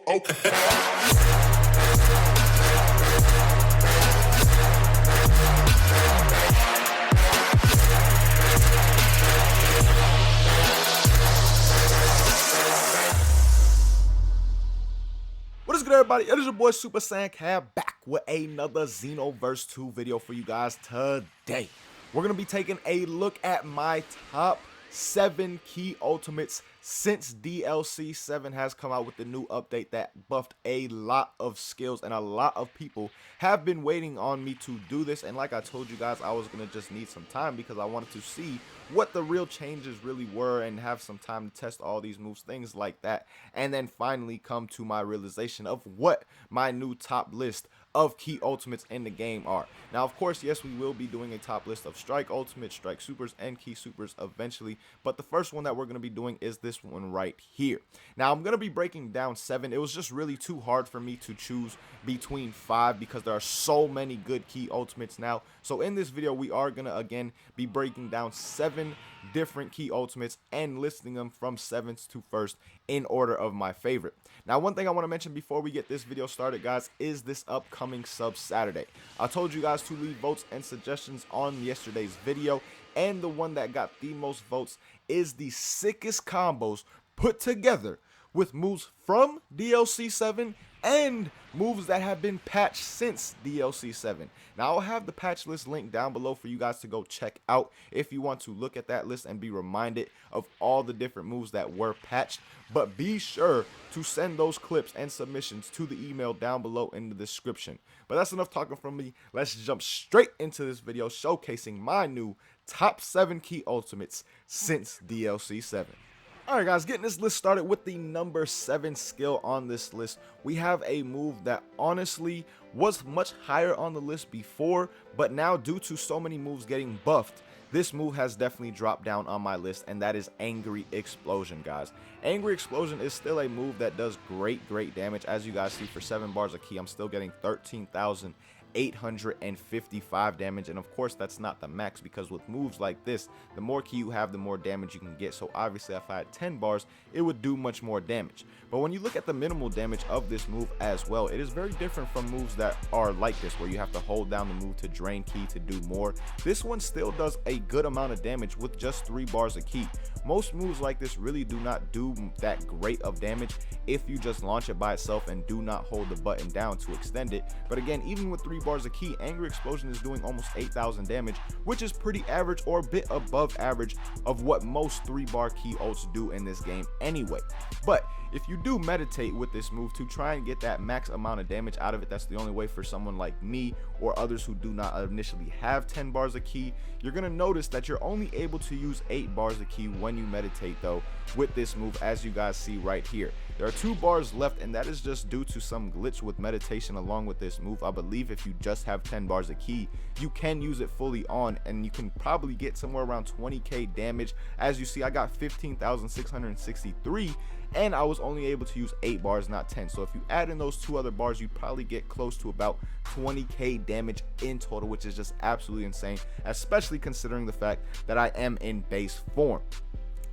What is good, everybody? It is your boy Super Saiyan Cab back with another Xenoverse 2 video for you guys today. We're going to be taking a look at my top 7 key ultimates since DLC 7 has come out with the new update that buffed a lot of skills, and a lot of people have been waiting on me to do this. And like I told you guys, I was going to just need some time because I wanted to see what the real changes really were and have some time to test all these moves, things like that, and then finally come to my realization of what my new top list of key ultimates in the game are. Now, of course, yes, we will be doing a top list of strike ultimates, strike supers, and key supers eventually, but the first one that we're going to be doing is this one right here. Now, I'm going to be breaking down 7. It was just really too hard for me to choose between 5 because there are so many good key ultimates now. So in this video, we are going to again be breaking down 7 different key ultimates and listing them from 7th to 1st in order of my favorite. Now, one thing I want to mention before we get this video started, guys, is this upcoming Sub Saturday. I told you guys to leave votes and suggestions on yesterday's video, and the one that got the most votes is the sickest combos put together with moves from DLC 7 and moves that have been patched since DLC 7. Now, I'll have the patch list linked down below for you guys to go check out if you want to look at that list and be reminded of all the different moves that were patched. But be sure to send those clips and submissions to the email down below in the description. But that's enough talking from me. Let's jump straight into this video showcasing my new top 7 key ultimates since DLC 7. Alright guys, getting this list started with the number 7 skill on this list. We have a move that honestly was much higher on the list before, but now due to so many moves getting buffed, this move has definitely dropped down on my list, and that is Angry Explosion, guys. Angry Explosion is still a move that does great damage. As you guys see, for 7 bars of key, I'm still getting 13,855 damage, and of course that's not the max, because with moves like this, the more key you have, the more damage you can get. So obviously if I had 10 bars, it would do much more damage. But when you look at the minimal damage of this move as well, it is very different from moves that are like this, where you have to hold down the move to drain key to do more. This one still does a good amount of damage with just 3 bars of key. Most moves like this really do not do that great of damage if you just launch it by itself and do not hold the button down to extend it. But again, even with 3 bars of key, Angry Explosion is doing almost 8,000 damage, which is pretty average, or a bit above average of what most 3-bar key ults do in this game anyway. But if you do meditate with this move to try and get that max amount of damage out of it, that's the only way for someone like me or others who do not initially have 10 bars of key. You're going to notice that you're only able to use 8 bars of key when you meditate though with this move, as you guys see right here. There are 2 bars left, and that is just due to some glitch with meditation along with this move. I believe if you just have 10 bars of key, you can use it fully on, and you can probably get somewhere around 20k damage. As you see, I got 15,663, and I was only able to use 8 bars, not 10. So if you add in those 2 other bars, you'd probably get close to about 20k damage in total, which is just absolutely insane, especially considering the fact that I am in base form.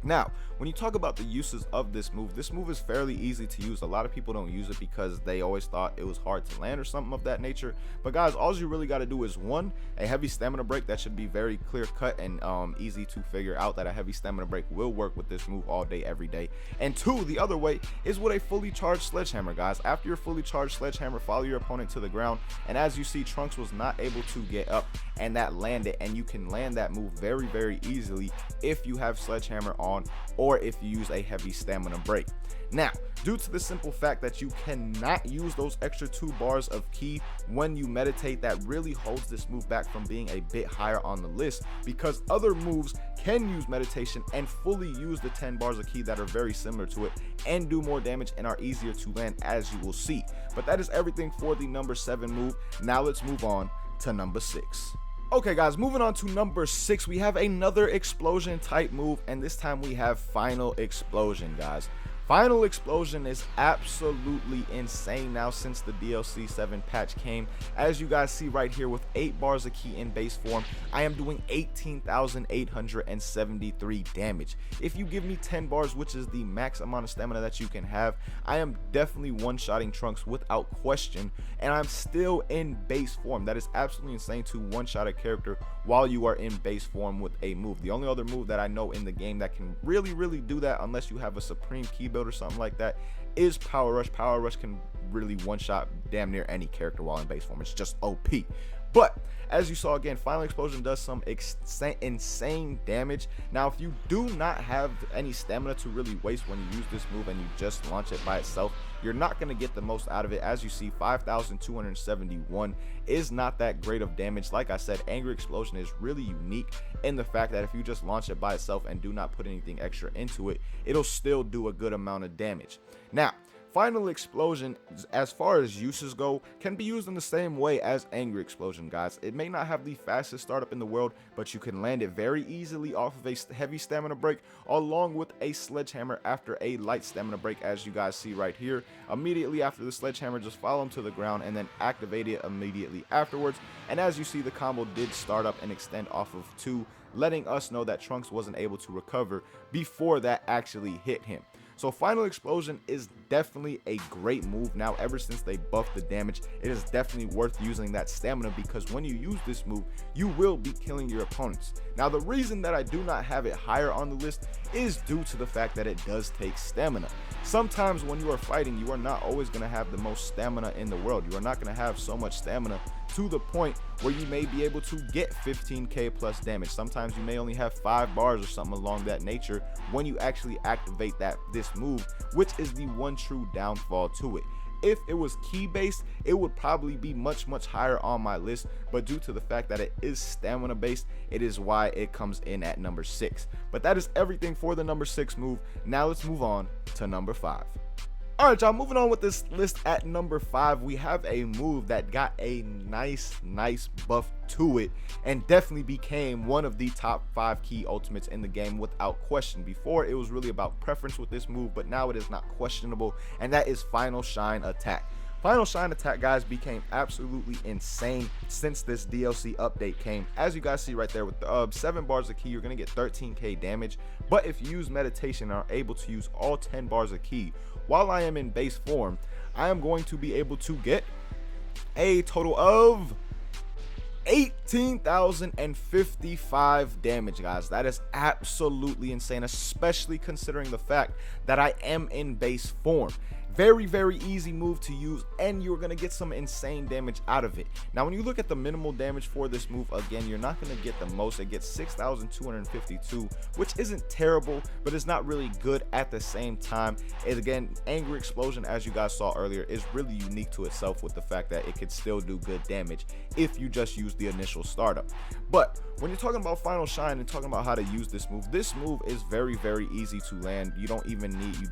Now, when you talk about the uses of this move is fairly easy to use. A lot of people don't use it because they always thought it was hard to land or something of that nature. But guys, all you really got to do is 1, a heavy stamina break. That should be very clear cut and easy to figure out that a heavy stamina break will work with this move all day, every day. And 2, the other way is with a fully charged sledgehammer, guys. After your fully charged sledgehammer, follow your opponent to the ground. And as you see, Trunks was not able to get up, and that landed, and you can land that move very easily if you have sledgehammer on, or if you use a heavy stamina break. Now, due to the simple fact that you cannot use those extra 2 bars of key when you meditate, that really holds this move back from being a bit higher on the list, because other moves can use meditation and fully use the 10 bars of key that are very similar to it and do more damage and are easier to land, as you will see. But that is everything for the number 7 move. Now let's move on to number 6. Okay guys, moving on to number 6, we have another explosion type move, and this time we have Final Explosion, guys. Final Explosion is absolutely insane now since the DLC 7 patch came. As you guys see right here, with 8 bars of ki in base form, I am doing 18,873 damage. If you give me 10 bars, which is the max amount of stamina that you can have, I am definitely one-shotting Trunks without question, and I'm still in base form. That is absolutely insane to one-shot a character while you are in base form with a move. The only other move that I know in the game that can really do that, unless you have a supreme key build or something like that, is Power Rush. Power Rush can really one-shot damn near any character while in base form. It's just OP. But as you saw again, Final Explosion does some insane damage. Now, if you do not have any stamina to really waste when you use this move and you just launch it by itself, you're not going to get the most out of it. As you see, 5,271 is not that great of damage. Like I said, Angry Explosion is really unique in the fact that if you just launch it by itself and do not put anything extra into it, it'll still do a good amount of damage. Now, Final Explosion, as far as uses go, can be used in the same way as Angry Explosion, guys. It may not have the fastest startup in the world, but you can land it very easily off of a heavy stamina break, along with a sledgehammer after a light stamina break, as you guys see right here. Immediately after the sledgehammer, just follow him to the ground and then activate it immediately afterwards. And as you see, the combo did start up and extend off of 2, letting us know that Trunks wasn't able to recover before that actually hit him. So Final Explosion is definitely a great move now. Ever since they buffed the damage, it is definitely worth using that stamina, because when you use this move, you will be killing your opponents. Now, the reason that I do not have it higher on the list is due to the fact that it does take stamina. Sometimes when you are fighting, you are not always going to have the most stamina in the world. You are not going to have so much stamina to the point where you may be able to get 15k plus damage. Sometimes you may only have 5 bars or something along that nature when you actually activate this move, which is the one true downfall to it. If it was key based, it would probably be much higher on my list, but due to the fact that it is stamina based, it is why it comes in at number 6. But that is everything for the number 6 move. Now let's move on to number 5. Alright, y'all, moving on with this list at number 5, we have a move that got a nice buff to it and definitely became one of the top 5 key ultimates in the game without question. Before, it was really about preference with this move, but now it is not questionable, and that is Final Shine Attack. Final Shine Attack, guys, became absolutely insane since this DLC update came. As you guys see right there, with the 7 bars of ki, you're going to get 13k damage. But if you use Meditation and are able to use all 10 bars of ki while I am in base form, I am going to be able to get a total of 18,055 damage, guys. That is absolutely insane, especially considering the fact that I am in base form. Very easy move to use, and you're going to get some insane damage out of it. Now, when you look at the minimal damage for this move, again, you're not going to get the most. It gets 6,252, which isn't terrible, but it's not really good at the same time. And again, Angry Explosion, as you guys saw earlier, is really unique to itself with the fact that it could still do good damage if you just use the initial startup. But when you're talking about Final Shine and talking about how to use this move is very easy to land. You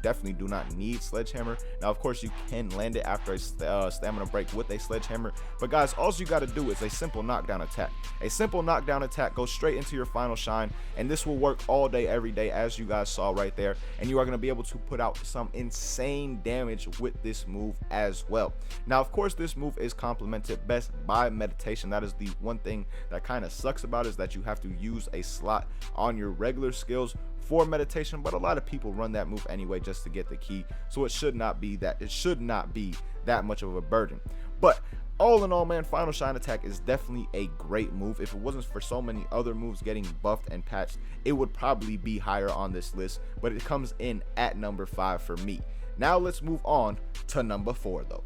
definitely do not need Sledgehammer. Now, of course, you can land it after a stamina break with a Sledgehammer, but guys, all you got to do is a simple knockdown attack. A simple knockdown attack goes straight into your Final Shine, and this will work all day, every day, as you guys saw right there, and you are going to be able to put out some insane damage with this move as well. Now, of course, this move is complemented best by Meditation. That is the one thing that kind of sucks about it, is that you have to use a slot on your regular skills for Meditation, but a lot of people run that move anyway just to get the key, so it should not be that much of a burden. But all in all, man, Final Shine Attack is definitely a great move. If it wasn't for so many other moves getting buffed and patched, it would probably be higher on this list, but it comes in at number 5 for me. Now let's move on to number 4 though.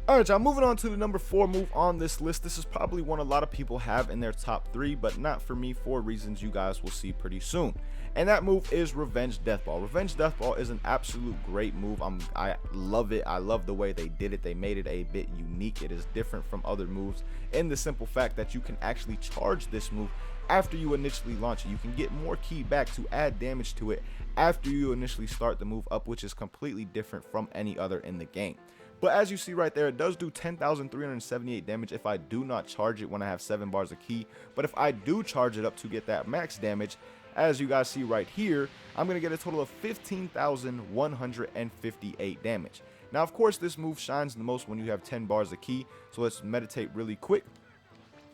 Alright, y'all, moving on to the number 4 move on this list. This is probably one a lot of people have in their top 3, but not for me, for reasons you guys will see pretty soon. And that move is Revenge Deathball. Revenge Deathball is an absolute great move. I love it. I love the way they did it. They made it a bit unique. It is different from other moves in the simple fact that you can actually charge this move after you initially launch it. You can get more ki back to add damage to it after you initially start the move up, which is completely different from any other in the game. But as you see right there, it does do 10,378 damage if I do not charge it when I have 7 bars of ki. But if I do charge it up to get that max damage, as you guys see right here, I'm going to get a total of 15,158 damage. Now, of course, this move shines the most when you have 10 bars of ki, so let's meditate really quick.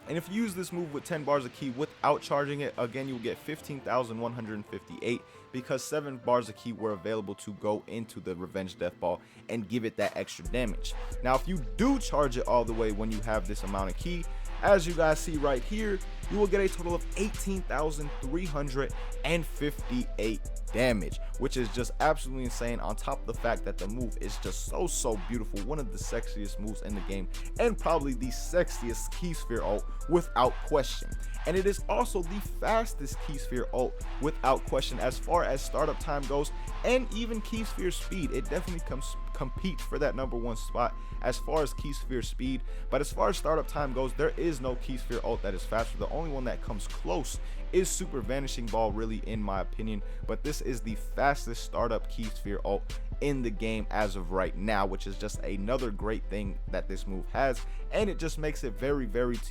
And if you use this move with 10 bars of ki without charging it, again, you'll get 15,158 because 7 bars of ki were available to go into the Revenge Death Ball and give it that extra damage. Now, if you do charge it all the way when you have this amount of ki, as you guys see right here, you will get a total of 18,358 damage, which is just absolutely insane, on top of the fact that the move is just so beautiful, one of the sexiest moves in the game, and probably the sexiest Ki Sphere ult without question. And it is also the fastest Ki Sphere ult without question as far as startup time goes, and even Ki Sphere speed. It definitely compete for that #1 spot as far as Ki Sphere speed, but as far as startup time goes, there is no Ki Sphere ult that is faster. The only one that comes close is Super Vanishing Ball, really, in my opinion, but this is the fastest startup Ki Sphere ult in the game as of right now, which is just another great thing that this move has, and it just makes it very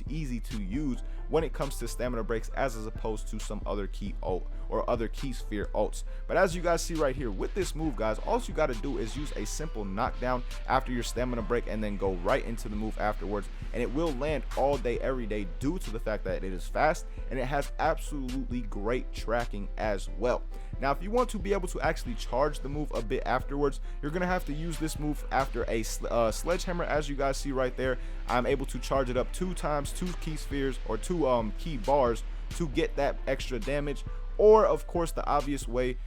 easy to use when it comes to stamina breaks as opposed to some other Ki ult or other Ki Sphere ults. But as you guys see right here with this move, guys, all you got to do is use a simple knockdown after your stamina break and then go right into the move afterwards, and it will land all day every day due to the fact that it is fast and it has absolutely great tracking as well. Now, if you want to be able to actually charge the move a bit afterwards, you're going to have to use this move after a sledgehammer. As you guys see right there, I'm able to charge it up 2 times, 2 Ki Spheres or 2 Ki bars to get that extra damage. Or, of course, the obvious way,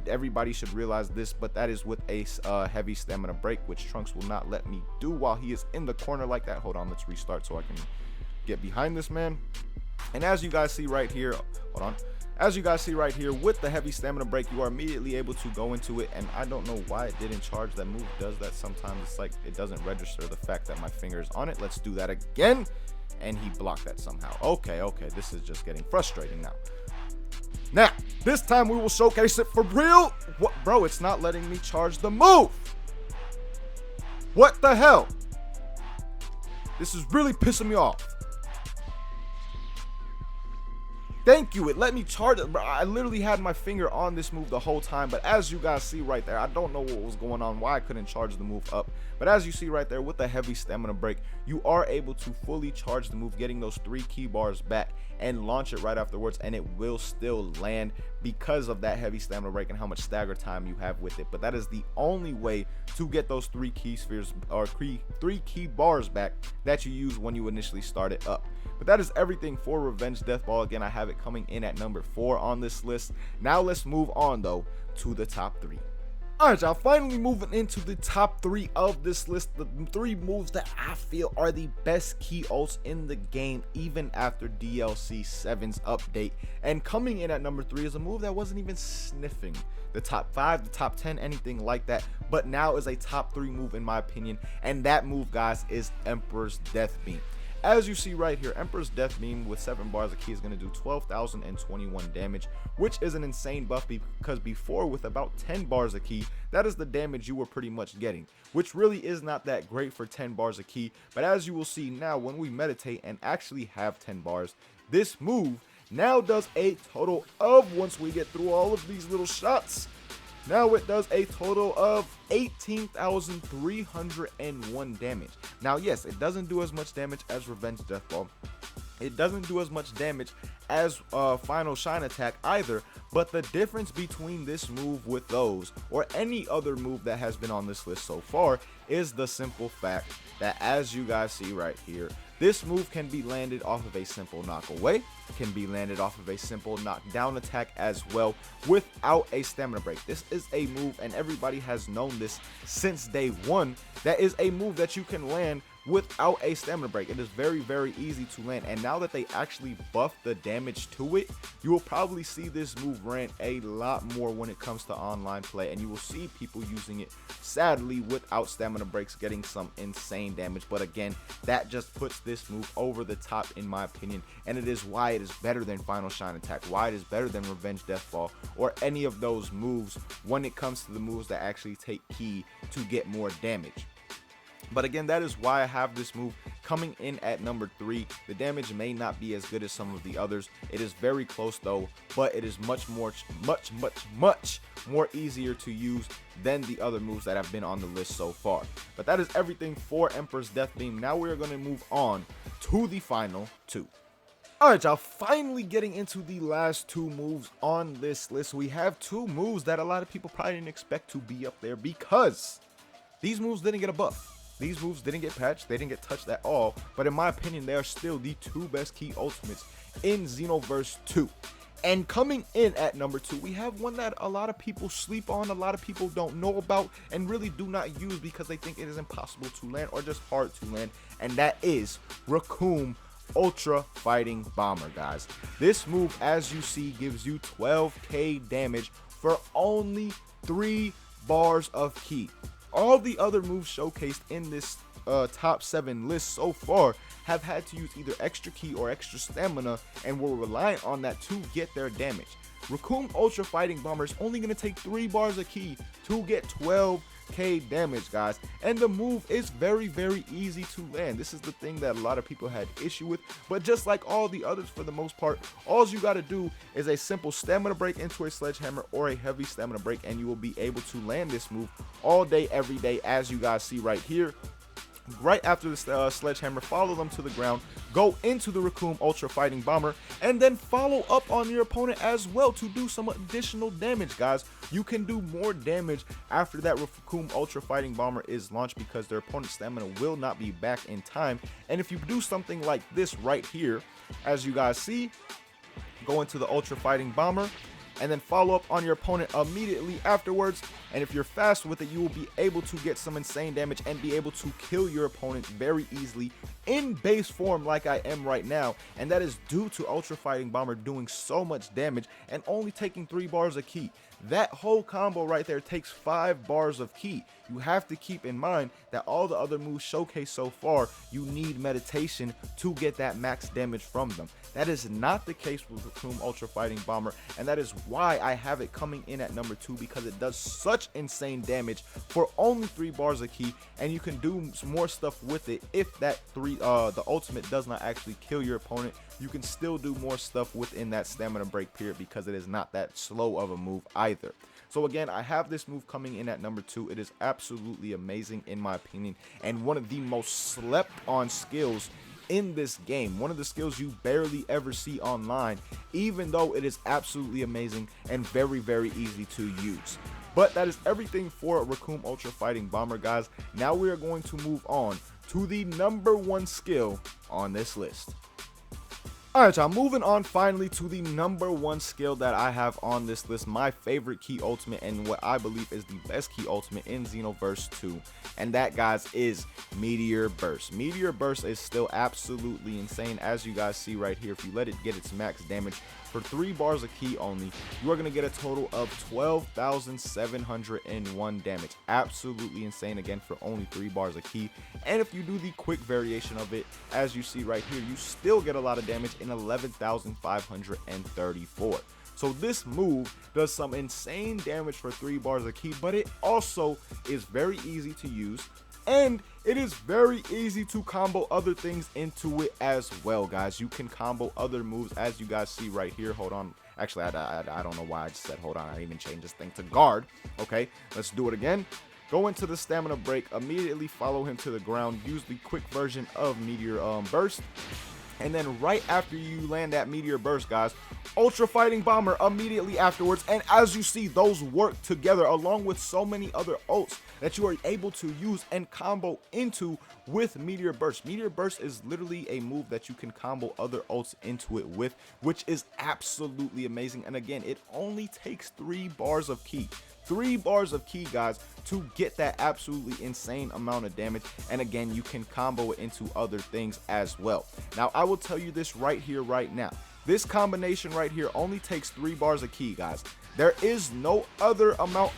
everybody should realize this, but that is with a heavy stamina break, which Trunks will not let me do while he is in the corner like that. Hold on, let's restart so I can get behind this man. And as you guys see right here, hold on. As you guys see right here, with the heavy stamina break, you are immediately able to go into it, and I don't know why it didn't charge. That move does that sometimes. It's like it doesn't register the fact that my finger is on it. Let's do that again, and he blocked that somehow. Okay, this is just getting frustrating now. Now, this time we will showcase it for real. What, bro, it's not letting me charge the move. What the hell? This is really pissing me off. Thank you, it let me charge it, bro. I literally had my finger on this move the whole time, but as you guys see right there, I don't know what was going on, why I couldn't charge the move up. But as you see right there, with the heavy stamina break, you are able to fully charge the move, getting those 3 Ki bars back and launch it right afterwards, and it will still land because of that heavy stamina break and how much stagger time you have with it. But that is the only way to get those 3 Ki Spheres or 3 Ki bars back that you use when you initially start it up. But that is everything for Revenge Death Ball. Again, I have it coming in at number 4 on this list. Now let's move on though to the top 3. Alright, y'all, finally moving into the top 3 of this list, the 3 moves that I feel are the best Ki ults in the game even after DLC 7's update. And coming in at number 3 is a move that wasn't even sniffing the top 5, the top 10, anything like that, but now is a top 3 move in my opinion, and that move, guys, is Emperor's Death Beam. As you see right here, Emperor's Death Beam with 7 bars of ki is going to do 12,021 damage, which is an insane buff because before, with about 10 bars of ki, that is the damage you were pretty much getting, which really is not that great for 10 bars of ki. But as you will see now, when we meditate and actually have 10 bars, this move now does a total of, once we get through all of these little shots, now it does a total of 18,301 damage. Now, yes, it doesn't do as much damage as Revenge Death Ball. It doesn't do as much damage as Final Shine Attack either, but the difference between this move with those or any other move that has been on this list so far is the simple fact that, as you guys see right here, this move can be landed off of a simple knock away, can be landed off of a simple knockdown attack as well without a stamina break. This is a move, and everybody has known this since day one, that is a move that you can land without a stamina break. It is very, very easy to land, and now that they actually buffed the damage to it, you will probably see this move ran a lot more when it comes to online play, and you will see people using it, sadly, without stamina breaks, getting some insane damage. But again, that just puts this move over the top in my opinion, and it is why it is better than Final Shine Attack, why it is better than Revenge Death Ball or any of those moves when it comes to the moves that actually take ki to get more damage. But again, that is why I have this move coming in at number 3. The damage may not be as good as some of the others. It is very close though, but it is much more easier to use than the other moves that have been on the list so far. But that is everything for Emperor's Death Beam. Now we are going to move on to the final 2. Alright y'all, finally getting into the last 2 moves on this list. We have 2 moves that a lot of people probably didn't expect to be up there because these moves didn't get a buff. These moves didn't get patched, they didn't get touched at all, but in my opinion, they are still the 2 best key ultimates in Xenoverse 2. And coming in at number 2, we have one that a lot of people sleep on, a lot of people don't know about, and really do not use because they think it is impossible to land or just hard to land, and that is Raccoon Ultra Fighting Bomber, guys. This move, as you see, gives you 12k damage for only 3 bars of ki. All the other moves showcased in this top 7 list so far have had to use either extra ki or extra stamina and were reliant on that to get their damage. Raccoon Ultra Fighting Bomber is only going to take 3 bars of ki to get 12k damage, guys, and the move is very easy to land. This is the thing that a lot of people had issue with, but just like all the others, for the most part, all you got to do is a simple stamina break into a sledgehammer or a heavy stamina break, and you will be able to land this move all day every day, as you guys see right here. Right after the sledgehammer, follow them to the ground, go into the Raccoon Ultra Fighting Bomber, and then follow up on your opponent as well to do some additional damage, guys. You can do more damage after that Raccoon Ultra Fighting Bomber is launched because their opponent's stamina will not be back in time. And if you do something like this right here, as you guys see, go into the Ultra Fighting Bomber, and then follow up on your opponent immediately afterwards, and if you're fast with it, you will be able to get some insane damage and be able to kill your opponent very easily in base form like I am right now, and that is due to Ultra Fighting Bomber doing so much damage and only taking 3 bars of ki. That whole combo right there takes 5 bars of ki. You have to keep in mind that all the other moves showcased so far, you need meditation to get that max damage from them. That is not the case with Raccoon Ultra Fighting Bomber, and that is why I have it coming in at number 2, because it does such insane damage for only 3 bars of ki, and you can do some more stuff with it. If that the ultimate does not actually kill your opponent, you can still do more stuff within that stamina break period because it is not that slow of a move either. So again, I have this move coming in at number 2. It is absolutely amazing in my opinion, and one of the most slept on skills in this game. One of the skills you barely ever see online, even though it is absolutely amazing and very easy to use. But that is everything for Raccoon Ultra Fighting Bomber, guys. Now we are going to move on to the number 1 skill on this list. Alright y'all, moving on finally to the number 1 skill that I have on this list, my favorite key ultimate and what I believe is the best key ultimate in Xenoverse 2, and that, guys, is Meteor Burst. Meteor Burst is still absolutely insane, as you guys see right here. If you let it get its max damage for 3 bars of ki only, you are going to get a total of 12,701 damage. Absolutely insane, again, for only 3 bars of ki. And if you do the quick variation of it, as you see right here, you still get a lot of damage in 11,534. So this move does some insane damage for 3 bars of ki, but it also is very easy to use, and it is very easy to combo other things into it as well, guys. You can combo other moves, as you guys see right here. Hold on. Actually, I don't know why I just said hold on. I didn't even change this thing to guard. Okay, let's do it again. Go into the stamina break, immediately follow him to the ground, use the quick version of Meteor Burst, and then right after you land that Meteor Burst, guys, Ultra Fighting Bomber immediately afterwards. And as you see, those work together along with so many other ults that you are able to use and combo into with Meteor Burst. Meteor Burst is literally a move that you can combo other ults into it with, which is absolutely amazing. And again, it only takes 3 bars of ki. 3 bars of ki, guys, to get that absolutely insane amount of damage. And again, you can combo it into other things as well. Now, I will tell you this right here, right now. This combination right here only takes 3 bars of ki, guys. There is no other amount,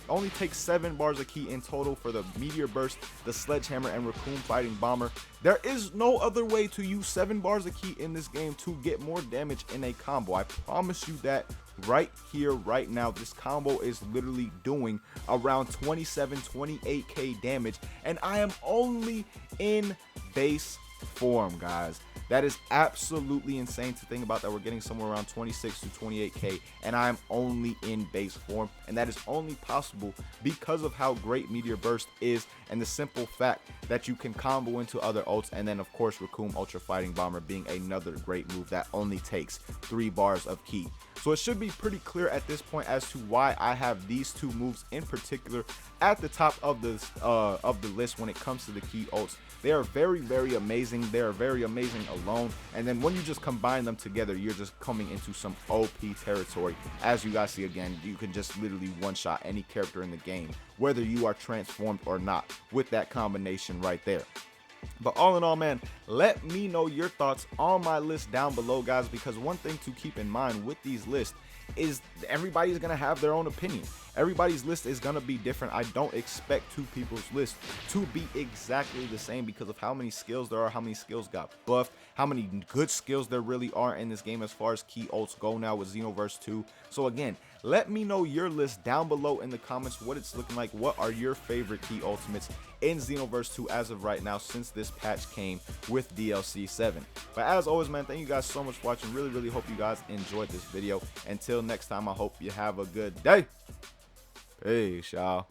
only takes 7 bars of ki in total for the Meteor Burst, the Sledgehammer, and Raccoon Fighting Bomber. There is no other way to use 7 bars of ki in this game to get more damage in a combo. I promise you that right here, right now, this combo is literally doing around 28k damage, and I am only in base form, guys. That is absolutely insane to think about, that we're getting somewhere around 26 to 28k and I'm only in base form, and that is only possible because of how great Meteor Burst is and the simple fact that you can combo into other ults, and then of course Raccoon Ultra Fighting Bomber being another great move that only takes 3 bars of ki. So it should be pretty clear at this point as to why I have these two moves in particular at the top of the list when it comes to the ki ults. They are very, very amazing. They are very amazing alone, and then when you just combine them together, you're just coming into some OP territory. As you guys see, again, you can just literally one-shot any character in the game, whether you are transformed or not, with that combination right there. But all in all, man, let me know your thoughts on my list down below, guys, because one thing to keep in mind with these lists is everybody's gonna have their own opinion. Everybody's list is gonna be different. I don't expect two people's list to be exactly the same because of how many skills there are, how many skills got buffed, how many good skills there really are in this game as far as ki ults go now with Xenoverse 2. So again, let me know your list down below in the comments, what it's looking like. What are your favorite ki ultimates in Xenoverse 2 as of right now, since this patch came with DLC 7. But as always, man, thank you guys so much for watching. Really hope you guys enjoyed this video. Until next time, I hope you have a good day. Peace, y'all.